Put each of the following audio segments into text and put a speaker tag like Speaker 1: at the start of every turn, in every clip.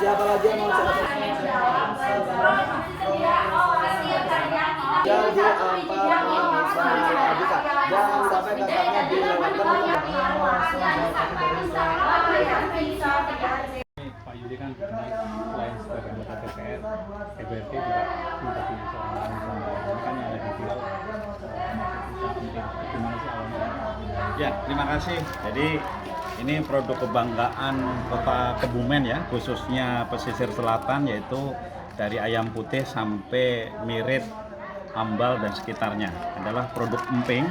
Speaker 1: Siapa lagi yang mau cerita? Jadi bisa jangan sampai kakaknya dilewatkan.
Speaker 2: Pak Yudi kan selain sebagai anggota DPR, EBRD juga menjadi seorang ini kan yang ada di Viral masuk usaha penting. Gimana sih awalnya?
Speaker 3: Ya, terima kasih. Jadi ini produk kebanggaan Kota Kebumen ya, khususnya pesisir selatan, yaitu dari ayam putih sampai mirip, ambal dan sekitarnya adalah produk emping,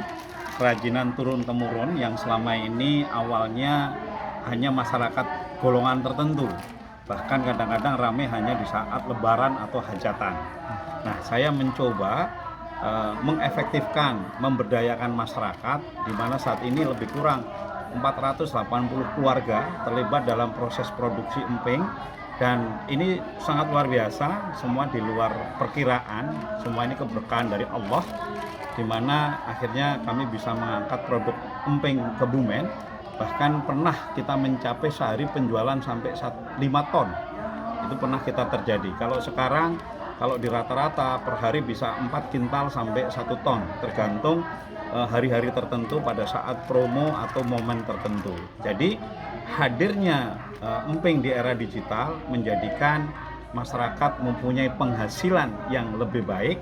Speaker 3: kerajinan turun-temurun yang selama ini awalnya hanya masyarakat golongan tertentu, bahkan kadang-kadang ramai hanya di saat lebaran atau hajatan. Nah, saya mencoba mengefektifkan, memberdayakan masyarakat, di mana saat ini lebih kurang 480 keluarga terlibat dalam proses produksi emping. Dan ini sangat luar biasa, semua di luar perkiraan, semua ini keberkahan dari Allah, di mana akhirnya kami bisa mengangkat produk emping Kebumen. Bahkan pernah kita mencapai sehari penjualan sampai 5 ton, itu pernah kita terjadi. Kalau sekarang, kalau di rata-rata per hari bisa 4 kintal sampai 1 ton, tergantung hari-hari tertentu pada saat promo atau momen tertentu. Jadi hadirnya emping di era digital menjadikan masyarakat mempunyai penghasilan yang lebih baik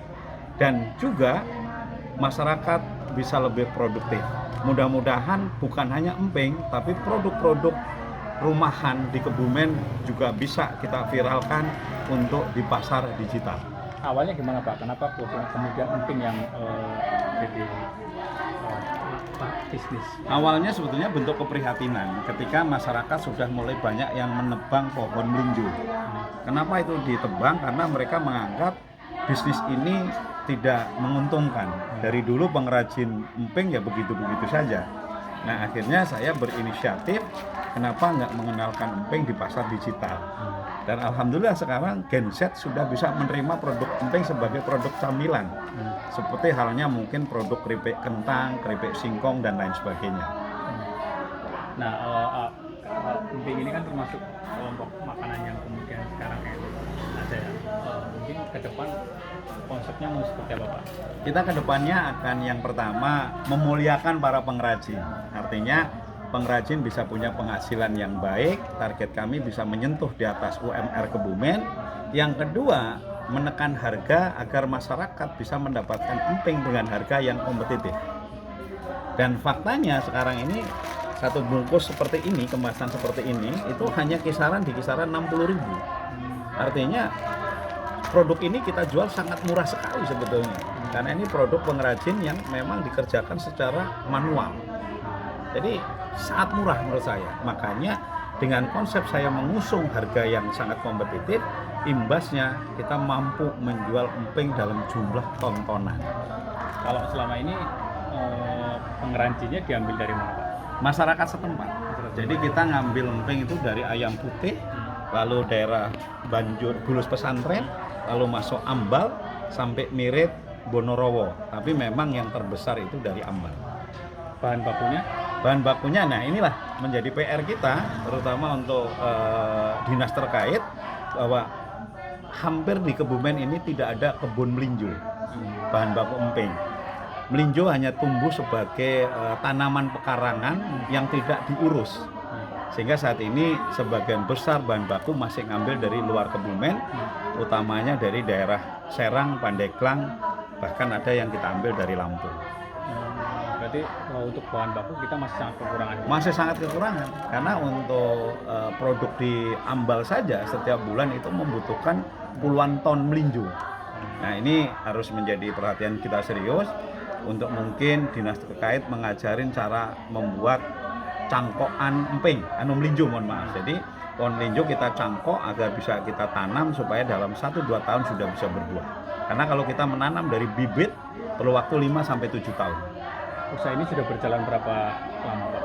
Speaker 3: dan juga masyarakat bisa lebih produktif. Mudah-mudahan bukan hanya emping, tapi produk-produk rumahan di Kebumen juga bisa kita viralkan untuk di pasar digital.
Speaker 2: Awalnya gimana Pak? Kenapa kemudian emping yang jadi bisnis?
Speaker 3: Awalnya sebetulnya bentuk keprihatinan ketika masyarakat sudah mulai banyak yang menebang pohon melinjo. Kenapa itu ditebang? Karena mereka menganggap bisnis ini tidak menguntungkan. Dari dulu pengrajin emping ya begitu-begitu saja. Nah, akhirnya saya berinisiatif, kenapa nggak mengenalkan emping di pasar digital. Dan alhamdulillah sekarang Gen Z sudah bisa menerima produk emping sebagai produk camilan. Seperti halnya mungkin produk keripik kentang, keripik singkong, dan lain sebagainya.
Speaker 2: Nah, emping ini kan termasuk kelompok makanan yang kemudian sekarang ada ya. Mungkin ke depan konsepnya mau seperti apa Pak?
Speaker 3: Kita ke depannya akan yang pertama memuliakan para pengrajin. Artinya pengrajin bisa punya penghasilan yang baik, target kami bisa menyentuh di atas UMR Kebumen. Yang kedua, menekan harga agar masyarakat bisa mendapatkan emping dengan harga yang kompetitif. Dan faktanya sekarang ini satu bungkus seperti ini, kemasan seperti ini, itu hanya di kisaran 60.000. Artinya produk ini kita jual sangat murah sekali sebetulnya. Karena ini produk pengrajin yang memang dikerjakan secara manual. Jadi sangat murah menurut saya. Makanya dengan konsep saya mengusung harga yang sangat kompetitif, imbasnya kita mampu menjual emping dalam jumlah tontonan.
Speaker 2: Kalau selama ini pengrajinnya diambil dari mana Pak?
Speaker 3: Masyarakat setempat. Jadi kita ngambil emping itu dari ayam putih, lalu daerah Banjur Bulus Pesantren, lalu masuk Ambal sampai Mirip Bonorowo. Tapi memang yang terbesar itu dari Ambal.
Speaker 2: Bahan bakunya?
Speaker 3: Bahan bakunya, nah inilah menjadi PR kita, terutama untuk dinas terkait, bahwa hampir di Kebumen ini tidak ada kebun melinjo, bahan baku emping. Melinjo hanya tumbuh sebagai tanaman pekarangan yang tidak diurus. Sehingga saat ini sebagian besar bahan baku masih ngambil dari luar Kebumen, utamanya dari daerah Serang, Pandeglang, bahkan ada yang kita ambil dari Lampung.
Speaker 2: Berarti untuk bahan baku kita masih sangat kekurangan.
Speaker 3: Masih sangat kekurangan karena untuk produk di Ambal saja setiap bulan itu membutuhkan puluhan ton melinjo. Nah, ini harus menjadi perhatian kita serius untuk mungkin dinas terkait mengajarin cara membuat cangkokan emping, melinjo, mohon maaf. Jadi pohon melinjo kita cangkok agar bisa kita tanam supaya dalam 1-2 tahun sudah bisa berbuah. Karena kalau kita menanam dari bibit perlu waktu 5-7 tahun.
Speaker 2: Usaha ini sudah berjalan berapa lama Pak?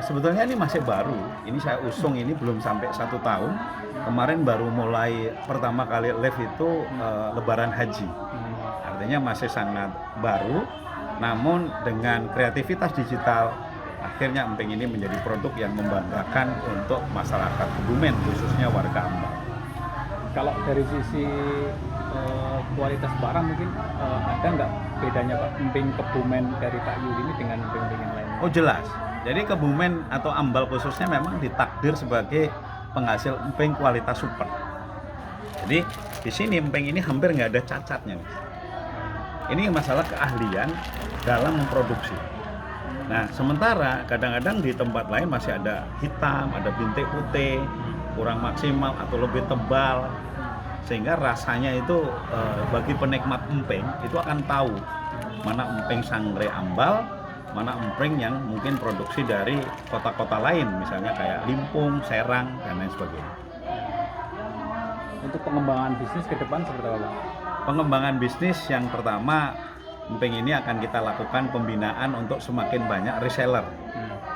Speaker 3: Sebetulnya ini masih baru. Ini saya usung ini belum sampai 1 tahun. Kemarin baru mulai pertama kali live itu Lebaran Haji. Artinya masih sangat baru. Namun dengan kreativitas digital akhirnya emping ini menjadi produk yang membanggakan untuk masyarakat Kebumen, khususnya warga Ambal.
Speaker 2: Kalau dari sisi kualitas barang mungkin ada nggak bedanya Pak emping Kebumen dari Pak Yuli ini dengan emping-emping yang lain?
Speaker 3: Oh jelas, jadi Kebumen atau Ambal khususnya memang ditakdir sebagai penghasil emping kualitas super. Jadi di sini emping ini hampir nggak ada cacatnya. Ini masalah keahlian dalam memproduksi. Nah, sementara kadang-kadang di tempat lain masih ada hitam, ada bintik putih, kurang maksimal atau lebih tebal, sehingga rasanya itu bagi penikmat emping itu akan tahu mana emping Sangre Ambal, mana emping yang mungkin produksi dari kota-kota lain, misalnya kayak Limpung, Serang, dan lain sebagainya.
Speaker 2: Untuk pengembangan bisnis ke depan seperti apa Pak?
Speaker 3: Pengembangan bisnis yang pertama, emping ini akan kita lakukan pembinaan untuk semakin banyak reseller.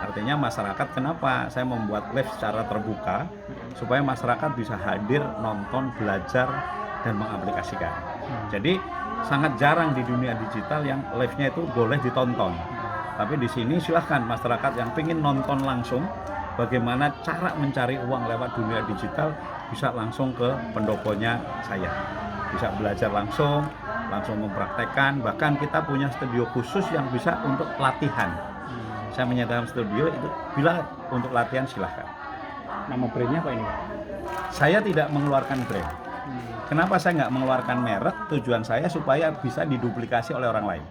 Speaker 3: Artinya masyarakat, kenapa saya membuat live secara terbuka, supaya masyarakat bisa hadir, nonton, belajar, dan mengaplikasikan. Jadi sangat jarang di dunia digital yang live-nya itu boleh ditonton. Tapi di sini silahkan masyarakat yang ingin nonton langsung bagaimana cara mencari uang lewat dunia digital, bisa langsung ke pendoponya saya. Bisa belajar langsung mempraktekkan, bahkan kita punya studio khusus yang bisa untuk latihan. Saya menyediakan studio itu bila untuk latihan silahkan.
Speaker 2: Nama brandnya apa ini Pak?
Speaker 3: Saya tidak mengeluarkan brand. Kenapa saya nggak mengeluarkan merek? Tujuan saya supaya bisa diduplikasi oleh orang lain.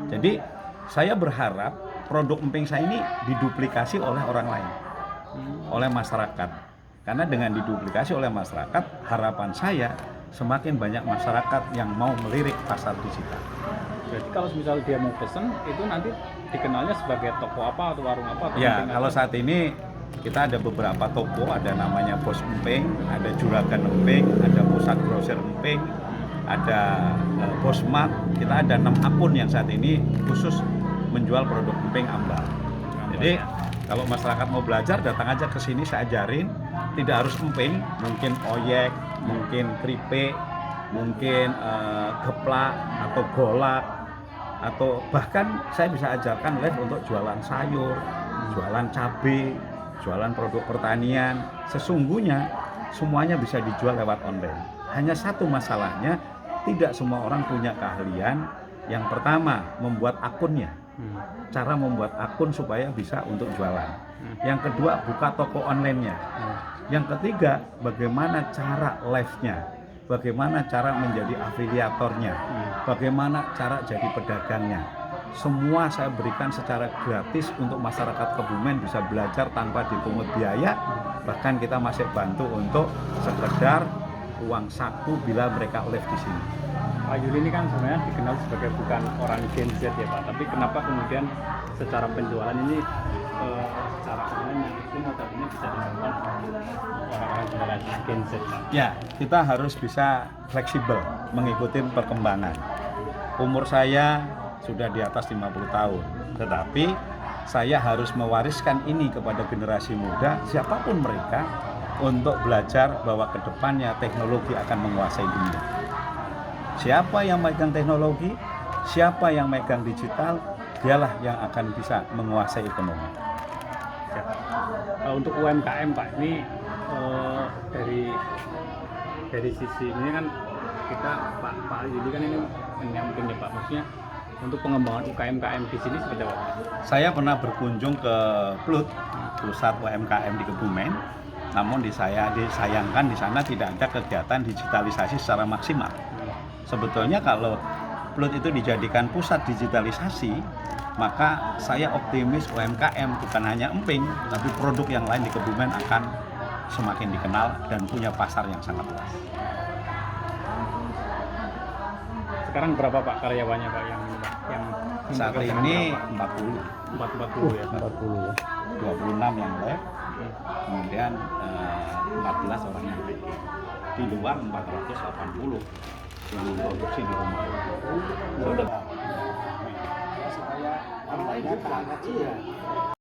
Speaker 3: Jadi saya berharap produk emping saya ini diduplikasi oleh orang lain, oleh masyarakat. Karena dengan diduplikasi oleh masyarakat, harapan saya semakin banyak masyarakat yang mau melirik pasar digital.
Speaker 2: Jadi kalau misal dia mau pesen, itu nanti dikenalnya sebagai toko apa atau warung apa? Atau
Speaker 3: Ya, kalau
Speaker 2: apa?
Speaker 3: saat ini kita ada beberapa toko, ada namanya Bos Emping, ada Juragan Emping, ada Pusat Grosir Emping, ada Bosmart. Kita ada 6 akun yang saat ini khusus menjual produk emping Ambal. Jadi kalau masyarakat mau belajar, datang aja ke sini, saya ajarin. Tidak harus emping, mungkin oyek, mungkin keripik, mungkin geplak atau golak, atau bahkan saya bisa ajarkan live untuk jualan sayur, jualan cabai, jualan produk pertanian. Sesungguhnya semuanya bisa dijual lewat online. Hanya satu masalahnya, tidak semua orang punya keahlian. Yang pertama, membuat akunnya. Cara membuat akun supaya bisa untuk jualan. Yang kedua, buka toko online-nya. Yang ketiga, bagaimana cara live-nya, bagaimana cara menjadi afiliatornya, bagaimana cara jadi pedagangnya. Semua saya berikan secara gratis untuk masyarakat Kebumen bisa belajar tanpa dipungut biaya. Bahkan kita masih bantu untuk sekedar uang saku bila mereka live di sini.
Speaker 2: Pak Yuli ini kan sebenarnya dikenal sebagai bukan orang Gen Z ya Pak, tapi kenapa kemudian secara penjualan ini secara online yang itu notabene bisa dilakukan orang-orang generasi Gen Z Pak?
Speaker 3: Ya, kita harus bisa fleksibel mengikuti perkembangan. Umur saya sudah di atas 50 tahun, tetapi saya harus mewariskan ini kepada generasi muda, siapapun mereka, untuk belajar bahwa ke depannya teknologi akan menguasai dunia. Siapa yang megang teknologi, siapa yang megang digital, dialah yang akan bisa menguasai ekonomi.
Speaker 2: Untuk UMKM Pak, ini dari sisi ini kan kita Pak Yuli kan ini mungkin ya Pak, maksudnya untuk pengembangan UKM di sini seperti apa?
Speaker 3: Saya pernah berkunjung ke PLUT, pusat UMKM di Kebumen. Namun disayangkan di sana tidak ada kegiatan digitalisasi secara maksimal. Sebetulnya kalau PLUT itu dijadikan pusat digitalisasi, maka saya optimis UMKM bukan hanya emping, tapi produk yang lain di Kebumen akan semakin dikenal dan punya pasar yang sangat luas.
Speaker 2: Sekarang berapa Pak karyawannya Pak yang
Speaker 3: saat ini 40
Speaker 2: ya?
Speaker 3: 40 ya. 26 yang live, kemudian 14 orang yang PG. Di luar 480 yang memproduksi di rumah.
Speaker 1: Supaya apa ya, keangkat ya.